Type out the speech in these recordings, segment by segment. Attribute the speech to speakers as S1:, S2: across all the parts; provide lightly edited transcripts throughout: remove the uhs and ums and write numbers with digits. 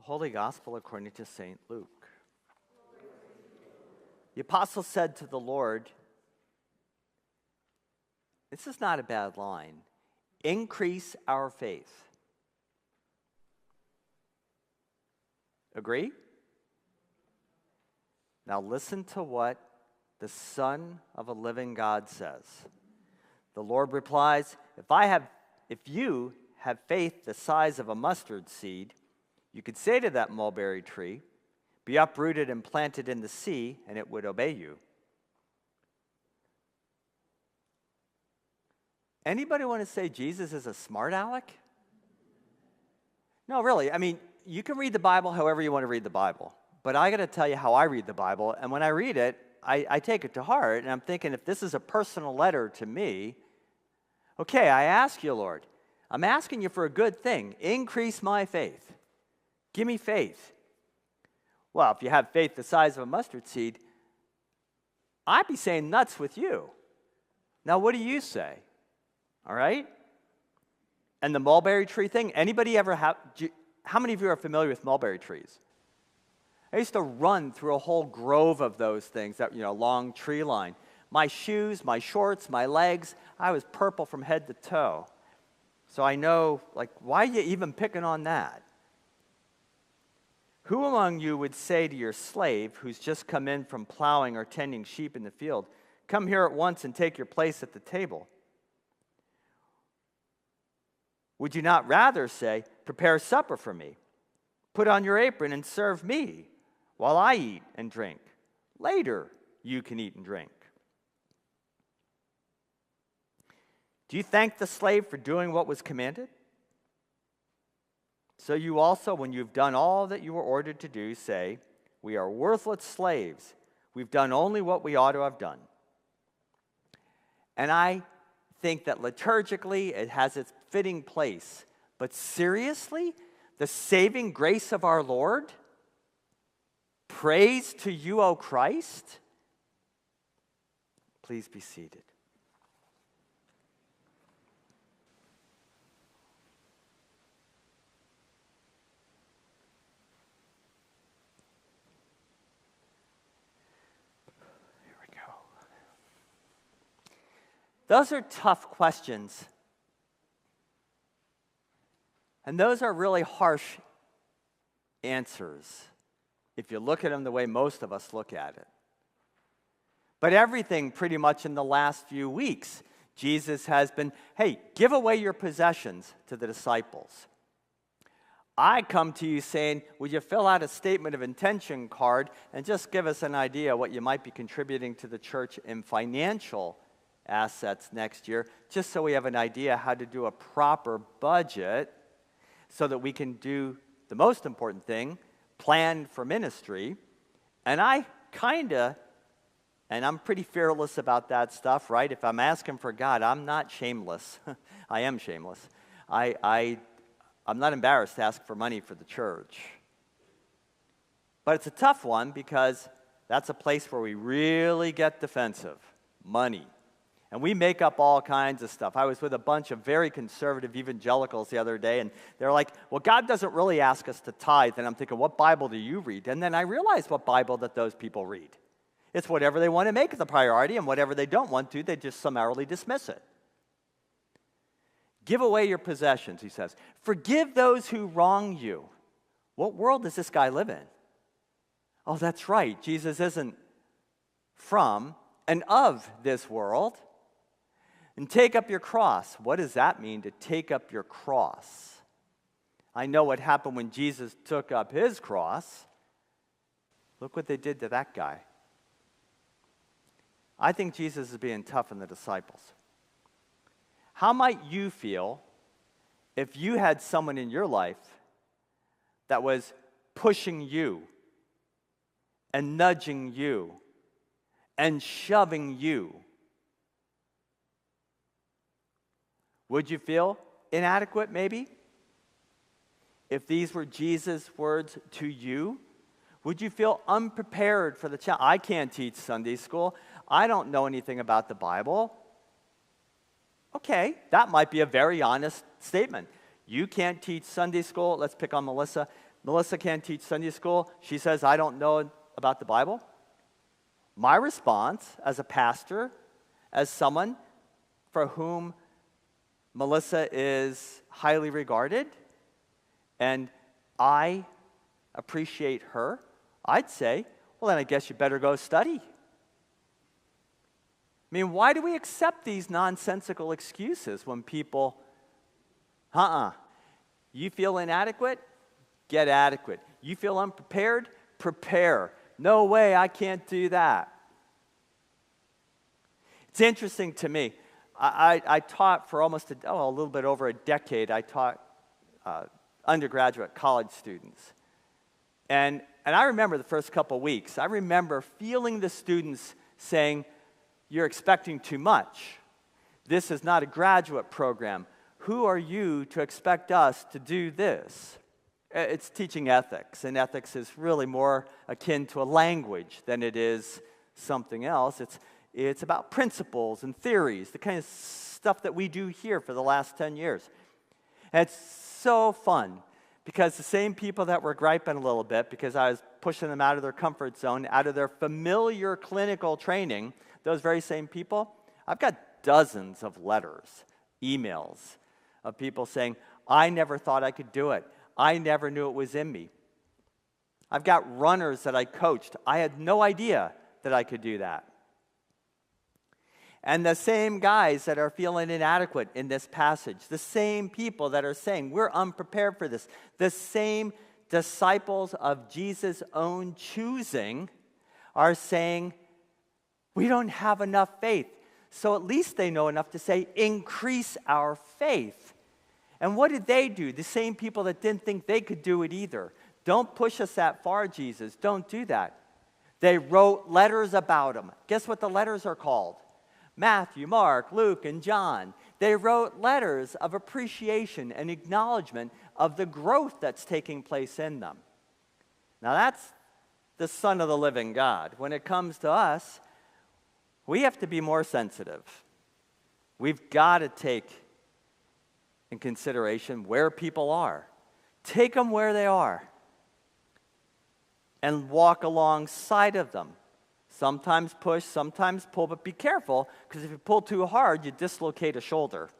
S1: Holy Gospel according to St. Luke. The apostle said to the Lord, this is not a bad line, increase our faith. Agree? Now listen to what the Son of a living God says. The Lord replies, if you have faith the size of a mustard seed, you could say to that mulberry tree, be uprooted and planted in the sea, and it would obey you. Anybody want to say Jesus is a smart aleck? No, really. I mean, you can read the Bible however you want to read the Bible. But I got to tell you how I read the Bible. And when I read it, I take it to heart. And I'm thinking, if this is a personal letter to me, okay, I ask you, Lord, I'm asking you for a good thing. Increase my faith. Give me faith. Well, if you have faith the size of a mustard seed, I'd be saying nuts with you. Now, what do you say? All right? And the mulberry tree thing, anybody ever have, how many of you are familiar with mulberry trees? I used to run through a whole grove of those things, that long tree line. My shoes, my shorts, my legs, I was purple from head to toe. So I know, why are you even picking on that? Who among you would say to your slave who's just come in from plowing or tending sheep in the field, come here at once and take your place at the table? Would you not rather say, prepare supper for me, put on your apron and serve me while I eat and drink? Later you can eat and drink. Do you thank the slave for doing what was commanded? So you also, when you've done all that you were ordered to do, say, we are worthless slaves. We've done only what we ought to have done. And I think that liturgically it has its fitting place. But seriously, the saving grace of our Lord? Praise to you, O Christ? Please be seated. Those are tough questions. And those are really harsh answers, if you look at them the way most of us look at it. But everything pretty much in the last few weeks, Jesus has been, hey, give away your possessions to the disciples. I come to you saying, would you fill out a statement of intention card and just give us an idea what you might be contributing to the church in financial assets next year, just so we have an idea how to do a proper budget so that we can do the most important thing, plan for ministry. And I'm pretty fearless about that stuff, right? If I'm asking for God, I'm not shameless. I am shameless. I'm not embarrassed to ask for money for the church. But it's a tough one because that's a place where we really get defensive. Money. And we make up all kinds of stuff. I was with a bunch of very conservative evangelicals the other day, and they're like, well, God doesn't really ask us to tithe. And I'm thinking, what Bible do you read? And then I realized what Bible that those people read. It's whatever they want to make as a priority, and whatever they don't want to, they just summarily dismiss it. Give away your possessions, he says. Forgive those who wrong you. What world does this guy live in? Oh, that's right. Jesus isn't from and of this world. And take up your cross. What does that mean, to take up your cross? I know what happened when Jesus took up his cross. Look what they did to that guy. I think Jesus is being tough on the disciples. How might you feel if you had someone in your life that was pushing you and nudging you and shoving you? Would you feel inadequate, maybe? If these were Jesus' words to you, would you feel unprepared for the challenge? I can't teach Sunday school. I don't know anything about the Bible. Okay, that might be a very honest statement. You can't teach Sunday school. Let's pick on Melissa. Melissa can't teach Sunday school. She says, I don't know about the Bible. My response as a pastor, as someone for whom Melissa is highly regarded, and I appreciate her, I'd say, well, then I guess you better go study. I mean, why do we accept these nonsensical excuses when people, you feel inadequate? Get adequate. You feel unprepared? Prepare. No way, I can't do that. It's interesting to me. I taught for almost a little bit over a decade. I taught undergraduate college students. And I remember the first couple weeks. I remember feeling the students saying, you're expecting too much. This is not a graduate program. Who are you to expect us to do this? It's teaching ethics, and ethics is really more akin to a language than it is something else. It's about principles and theories, the kind of stuff that we do here for the last 10 years. And it's so fun because the same people that were griping a little bit because I was pushing them out of their comfort zone, out of their familiar clinical training, those very same people, I've got dozens of letters, emails of people saying, I never thought I could do it. I never knew it was in me. I've got runners that I coached. I had no idea that I could do that. And the same guys that are feeling inadequate in this passage, the same people that are saying, we're unprepared for this, the same disciples of Jesus' own choosing are saying, we don't have enough faith. So at least they know enough to say, increase our faith. And what did they do? The same people that didn't think they could do it either. Don't push us that far, Jesus. Don't do that. They wrote letters about him. Guess what the letters are called? Matthew, Mark, Luke, and John. They wrote letters of appreciation and acknowledgement of the growth that's taking place in them. Now that's the Son of the living God. When it comes to us, we have to be more sensitive. We've got to take in consideration where people are. Take them where they are and walk alongside of them. Sometimes push, sometimes pull, but be careful, because if you pull too hard, you dislocate a shoulder.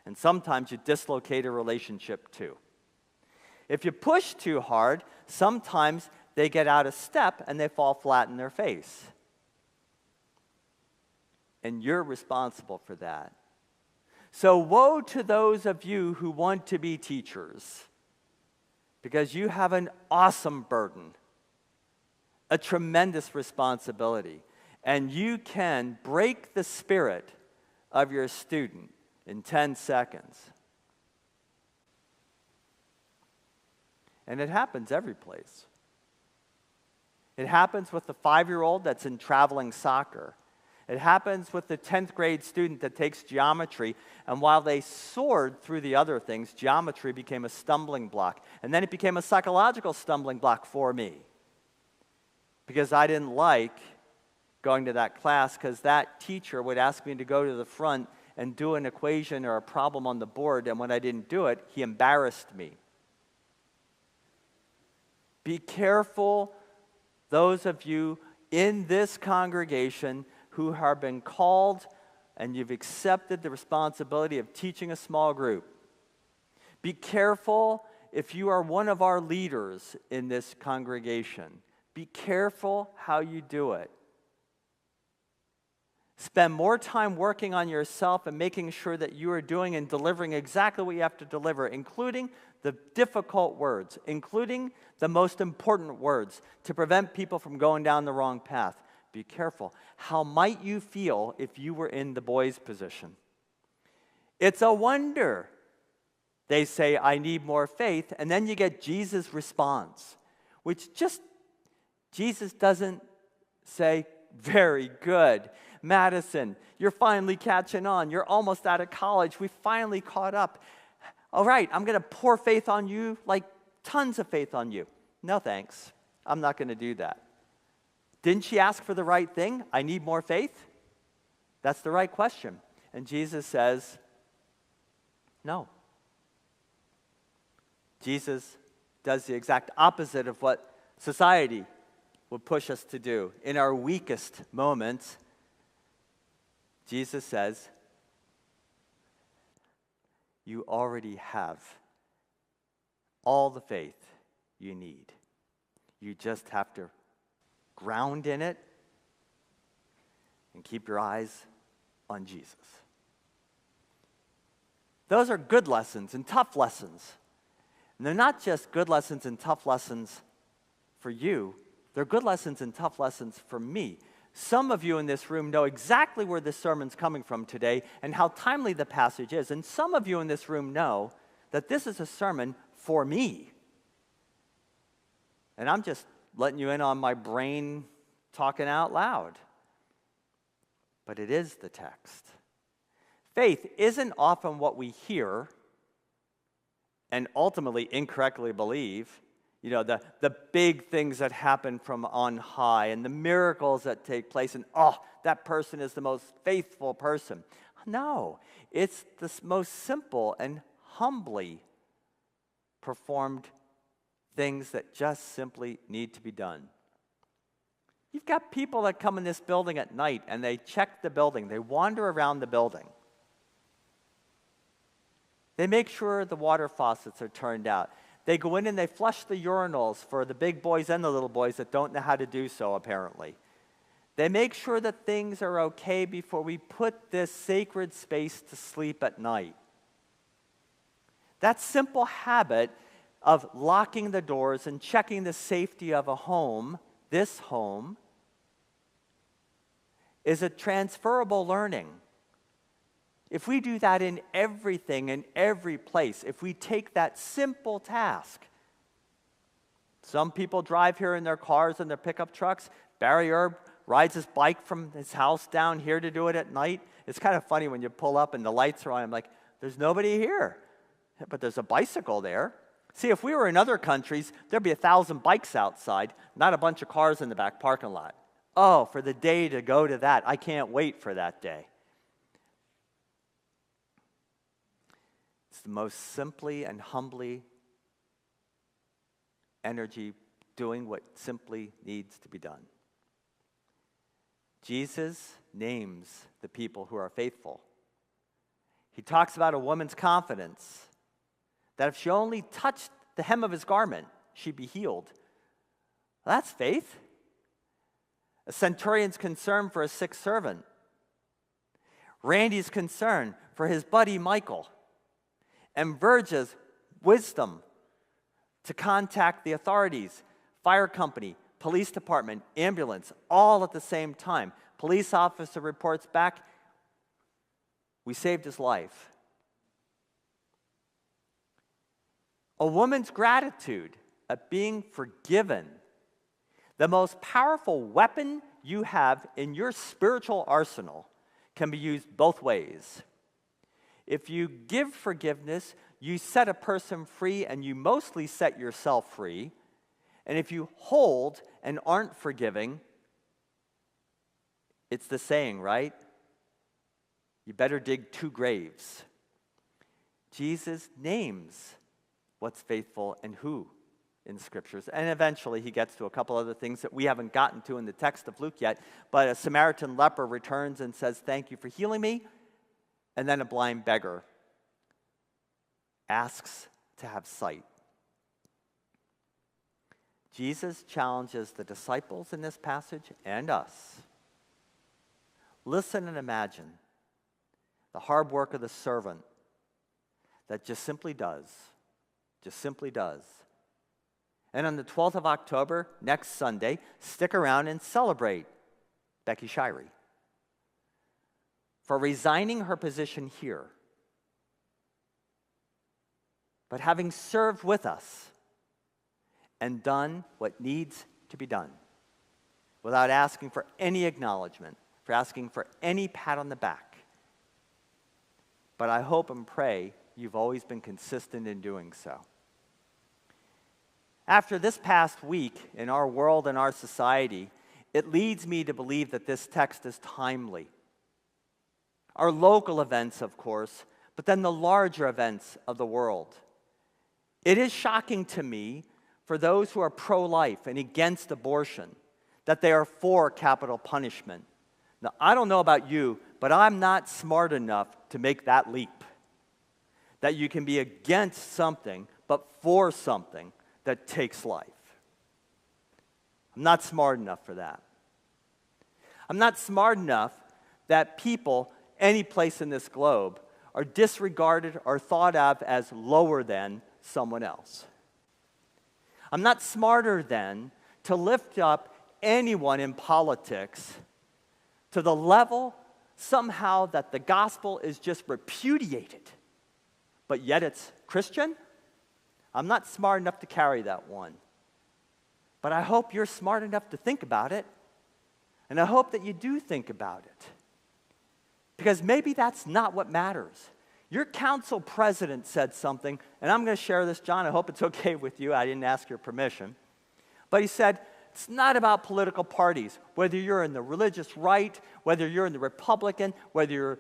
S1: And sometimes you dislocate a relationship too. If you push too hard, sometimes they get out of step and they fall flat in their face. And you're responsible for that. So woe to those of you who want to be teachers, because you have an awesome burden, a tremendous responsibility, and you can break the spirit of your student in 10 seconds. And it happens every place. It happens with the 5-year-old that's in traveling soccer. It happens with the 10th grade student that takes geometry, and while they soared through the other things, geometry became a stumbling block. And then it became a psychological stumbling block for me, because I didn't like going to that class, because that teacher would ask me to go to the front and do an equation or a problem on the board, and when I didn't do it, he embarrassed me. Be careful, those of you in this congregation who have been called and you've accepted the responsibility of teaching a small group. Be careful if you are one of our leaders in this congregation. Be careful how you do it. Spend more time working on yourself and making sure that you are doing and delivering exactly what you have to deliver, including the difficult words, including the most important words, to prevent people from going down the wrong path. Be careful. How might you feel if you were in the boys' position? It's a wonder. They say, I need more faith, and then you get Jesus' response, which just, Jesus doesn't say, very good. Madison, you're finally catching on. You're almost out of college. We finally caught up. All right, I'm going to pour faith on you, like tons of faith on you. No thanks. I'm not going to do that. Didn't she ask for the right thing? I need more faith? That's the right question. And Jesus says, no. Jesus does the exact opposite of what society would push us to do. In our weakest moments, Jesus says, you already have all the faith you need. You just have to ground in it and keep your eyes on Jesus. Those are good lessons and tough lessons. And they're not just good lessons and tough lessons for you, they're good lessons and tough lessons for me. Some of you in this room know exactly where this sermon's coming from today and how timely the passage is. And some of you in this room know that this is a sermon for me. And I'm just letting you in on my brain talking out loud. But it is the text. Faith isn't often what we hear and ultimately incorrectly believe. You know, the big things that happen from on high and the miracles that take place, and that person is the most faithful person. No, it's the most simple and humbly performed things that just simply need to be done. You've got people that come in this building at night and they check the building, they wander around the building. They make sure the water faucets are turned out. They go in and they flush the urinals for the big boys and the little boys that don't know how to do so, apparently. They make sure that things are okay before we put this sacred space to sleep at night. That simple habit of locking the doors and checking the safety of a home, this home, is a transferable learning. If we do that in everything, in every place, if we take that simple task, some people drive here in their cars and their pickup trucks. Barry Erb rides his bike from his house down here to do it at night. It's kind of funny when you pull up and the lights are on. I'm like, there's nobody here, but there's a bicycle there. See, if we were in other countries, there'd be 1,000 bikes outside, not a bunch of cars in the back parking lot. Oh, for the day to go to that. I can't wait for that day. It's the most simply and humbly energy doing what simply needs to be done. Jesus names the people who are faithful. He talks about a woman's confidence that if she only touched the hem of his garment, she'd be healed. Well, that's faith. A centurion's concern for a sick servant. Randy's concern for his buddy Michael. And Virgia's wisdom to contact the authorities, fire company, police department, ambulance, all at the same time. Police officer reports back, we saved his life. A woman's gratitude at being forgiven, the most powerful weapon you have in your spiritual arsenal, can be used both ways. If you give forgiveness, you set a person free and you mostly set yourself free. And if you hold and aren't forgiving, it's the saying, right? You better dig 2 graves. Jesus names what's faithful and who in the Scriptures. And eventually he gets to a couple other things that we haven't gotten to in the text of Luke yet. But a Samaritan leper returns and says, thank you for healing me. And then a blind beggar asks to have sight. Jesus challenges the disciples in this passage and us. Listen and imagine the hard work of the servant that just simply does. And on the 12th of October, next Sunday, stick around and celebrate Becky Shirey for resigning her position here, but having served with us and done what needs to be done without asking for any acknowledgement, for asking for any pat on the back. But I hope and pray you've always been consistent in doing so. After this past week in our world and our society, it leads me to believe that this text is timely. Our local events, of course, but then the larger events of the world. It is shocking to me for those who are pro-life and against abortion, that they are for capital punishment. Now, I don't know about you, but I'm not smart enough to make that leap. That you can be against something, but for something that takes life. I'm not smart enough for that. I'm not smart enough that people, any place in this globe, are disregarded or thought of as lower than someone else. I'm not smarter than to lift up anyone in politics to the level somehow that the gospel is just repudiated, but yet it's Christian. I'm not smart enough to carry that one. But I hope you're smart enough to think about it, and I hope that you do think about it. Because maybe that's not what matters. Your council president said something, and I'm going to share this, John. I hope it's okay with you. I didn't ask your permission. But he said, it's not about political parties, whether you're in the religious right, whether you're in the Republican, whether you're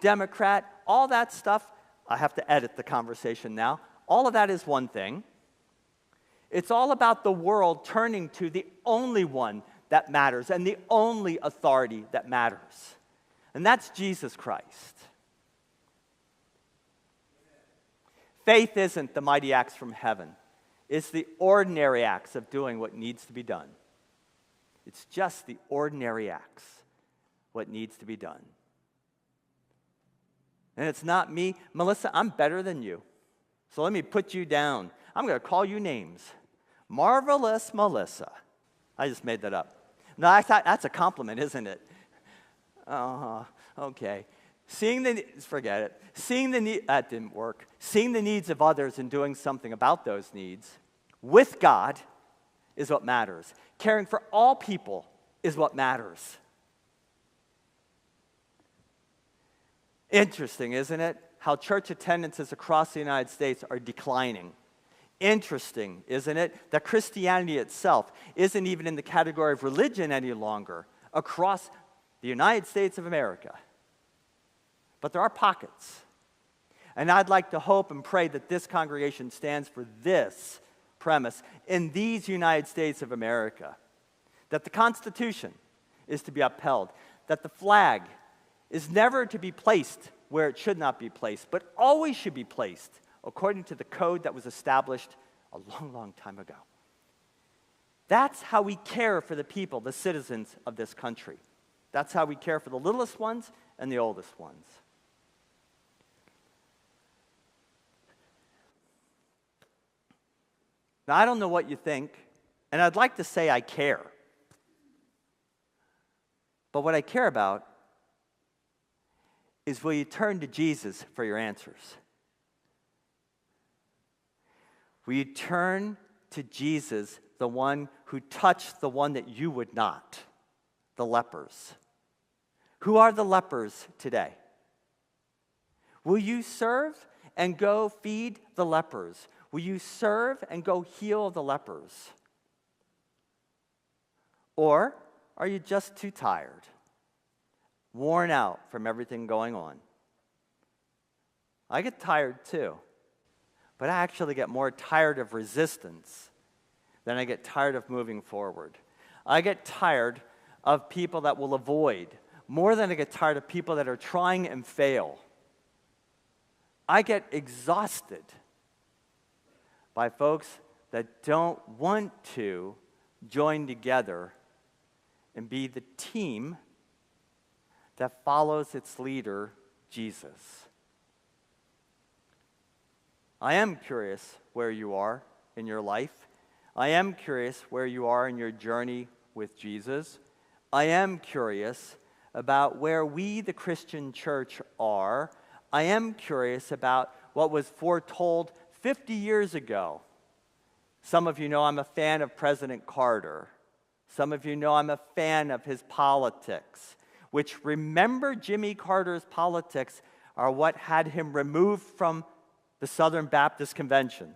S1: Democrat, all that stuff. I have to edit the conversation now. All of that is one thing. It's all about the world turning to the only one that matters and the only authority that matters. And that's Jesus Christ. Faith isn't the mighty acts from heaven. It's the ordinary acts of doing what needs to be done. It's just the ordinary acts, what needs to be done. And it's not me. Melissa, I'm better than you. So let me put you down. I'm going to call you names. Marvelous Melissa. I just made that up. No, I thought that's a compliment, isn't it? Okay. Forget it. That didn't work. Seeing the needs of others and doing something about those needs with God is what matters. Caring for all people is what matters. Interesting, isn't it? How church attendances across the United States are declining. Interesting, isn't it? That Christianity itself isn't even in the category of religion any longer across the United States of America. But there are pockets. And I'd like to hope and pray that this congregation stands for this premise in these United States of America. That the Constitution is to be upheld. That the flag is never to be placed where it should not be placed, but always should be placed according to the code that was established a long, long time ago. That's how we care for the people, the citizens of this country. That's how we care for the littlest ones and the oldest ones. Now, I don't know what you think, and I'd like to say I care. But what I care about is, will you turn to Jesus for your answers? Will you turn to Jesus, the one who touched the one that you would not, the lepers? Who are the lepers today? Will you serve and go feed the lepers? Will you serve and go heal the lepers? Or are you just too tired, worn out from everything going on? I get tired too, but I actually get more tired of resistance than I get tired of moving forward. I get tired of people that will avoid more than I get tired of people that are trying and fail. I get exhausted by folks that don't want to join together and be the team that follows its leader, Jesus. I am curious where you are in your life. I am curious where you are in your journey with Jesus. I am curious about where we, the Christian church, are. I am curious about what was foretold 50 years ago. Some of you know I'm a fan of President Carter. Some of you know I'm a fan of his politics, which, remember, Jimmy Carter's politics are what had him removed from the Southern Baptist Convention.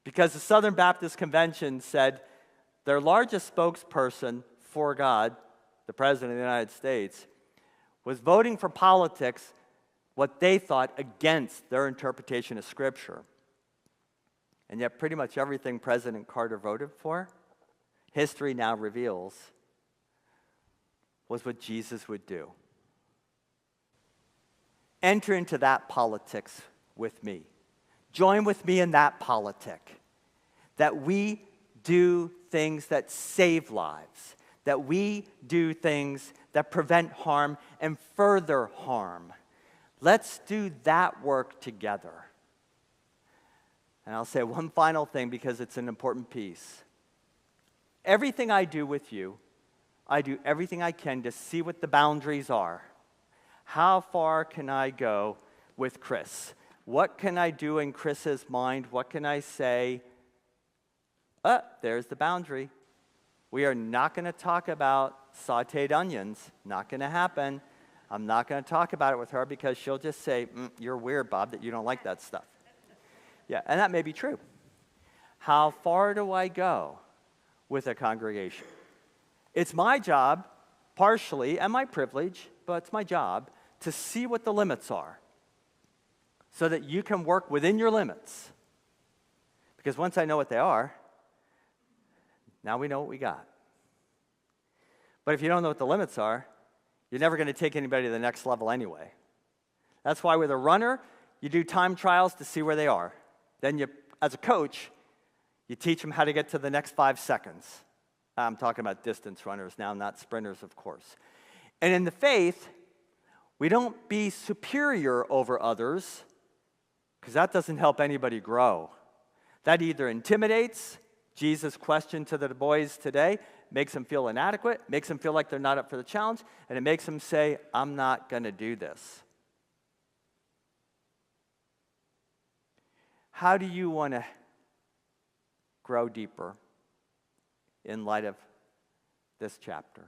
S1: Because the Southern Baptist Convention said their largest spokesperson for God, the President of the United States, was voting for politics what they thought against their interpretation of Scripture. And yet pretty much everything President Carter voted for, history now reveals, was what Jesus would do. Enter into that politics with me. Join with me in that politic. That we do things that save lives. That we do things that prevent harm and further harm. Let's do that work together. And I'll say one final thing because it's an important piece. Everything I do with you, I do everything I can to see what the boundaries are. How far can I go with Chris? What can I do in Chris's mind? What can I say? There's the boundary. We are not going to talk about sauteed onions. Not going to happen. I'm not going to talk about it with her because she'll just say, you're weird, Bob, that you don't like that stuff. Yeah, and that may be true. How far do I go with a congregation? It's my job, partially, and my privilege, but it's my job to see what the limits are so that you can work within your limits. Because once I know what they are, now we know what we got. But if you don't know what the limits are, you're never going to take anybody to the next level anyway. That's why with a runner, you do time trials to see where they are. Then you, as a coach, you teach them how to get to the next 5 seconds. I'm talking about distance runners now, not sprinters, of course. And in the faith, we don't be superior over others, because that doesn't help anybody grow. That either intimidates, Jesus' question to the boys today, makes them feel inadequate, makes them feel like they're not up for the challenge, and it makes them say, I'm not going to do this. How do you want to grow deeper in light of this chapter?